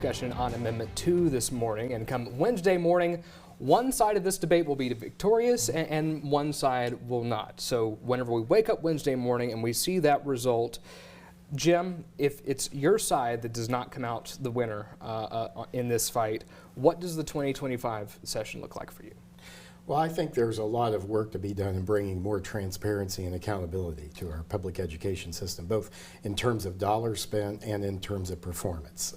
Discussion on Amendment 2 this morning, and come Wednesday morning, one side of this debate will be victorious and one side will not. So whenever we wake up Wednesday morning and we see that result, Jim, if it's your side that does not come out the winner in this fight, what does the 2025 session look like for you? Well, I think there's a lot of work to be done in bringing more transparency and accountability to our public education system, both in terms of dollars spent and in terms of performance.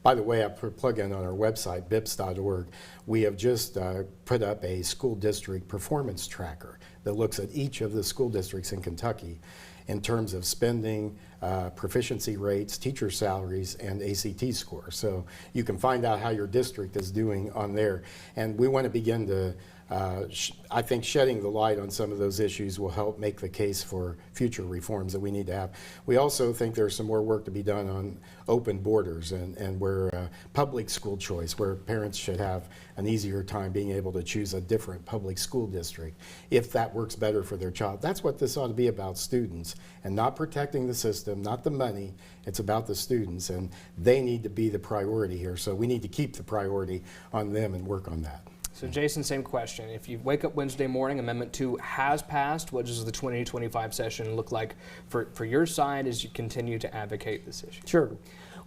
By the way, I put a plug-in on our website, bips.org. We have just put up a school district performance tracker that looks at each of the school districts in Kentucky in terms of spending, proficiency rates, teacher salaries, and ACT scores. So you can find out how your district is doing on there. And we want to begin to I think shedding the light on some of those issues will help make the case for future reforms that we need to have. We also think there's some more work to be done on open borders and where public school choice, where parents should have an easier time being able to choose a different public school district if that works better for their child. That's what this ought to be about, students, and not protecting the system, not the money. It's about the students, and they need to be the priority here. So we need to keep the priority on them and work on that. So Jason, same question. If you wake up Wednesday morning, Amendment 2 has passed, what does the 2025 session look like for your side as you continue to advocate this issue? Sure.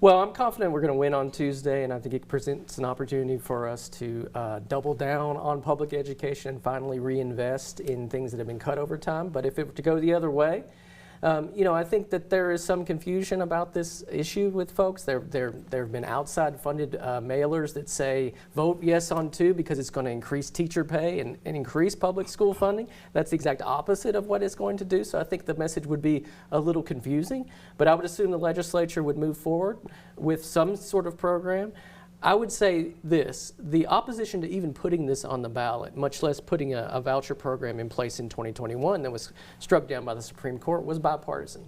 Well, I'm confident we're going to win on Tuesday, and I think it presents an opportunity for us to double down on public education and finally reinvest in things that have been cut over time. But if it were to go the other way, I think that there is some confusion about this issue with folks. There have been outside funded mailers that say vote yes on 2 because it's going to increase teacher pay and increase public school funding. That's the exact opposite of what it's going to do. So I think the message would be a little confusing. But I would assume the legislature would move forward with some sort of program. I would say this, the opposition to even putting this on the ballot, much less putting a voucher program in place in 2021 that was struck down by the Supreme Court, was bipartisan.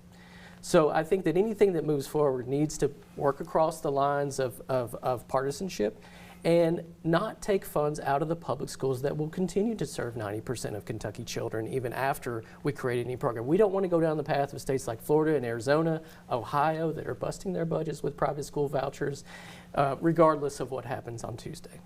So I think that anything that moves forward needs to work across the lines of partisanship and not take funds out of the public schools that will continue to serve 90% of Kentucky children even after we create any program. We don't want to go down the path of states like Florida and Arizona, Ohio that are busting their budgets with private school vouchers, regardless of what happens on Tuesday.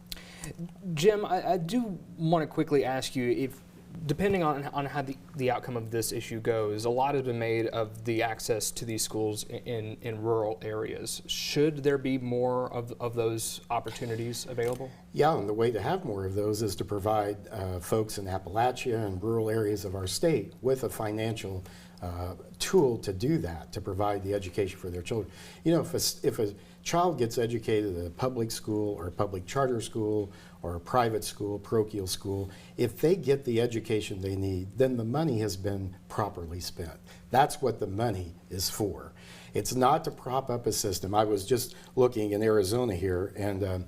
Jim, I do want to quickly ask you if, depending on how the outcome of this issue goes, a lot has been made of the access to these schools in rural areas. Should there be more of those opportunities available? Yeah, and the way to have more of those is to provide folks in Appalachia and rural areas of our state with a financial tool to do that, to provide the education for their children. You know, if a child gets educated at a public school or a public charter school or a private school, parochial school, if they get the education they need, then the money has been properly spent. That's what the money is for. It's not to prop up a system. I was just looking in Arizona here, and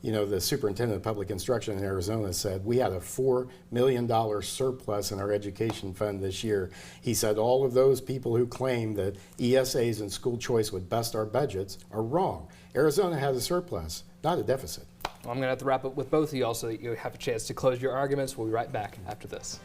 the superintendent of public instruction in Arizona said we had a $4 million surplus in our education fund this year. He said all of those people who claim that ESAs and school choice would bust our budgets are wrong. Arizona has a surplus, not a deficit. Well, I'm going to have to wrap up with both of y'all so that you have a chance to close your arguments. We'll be right back after this.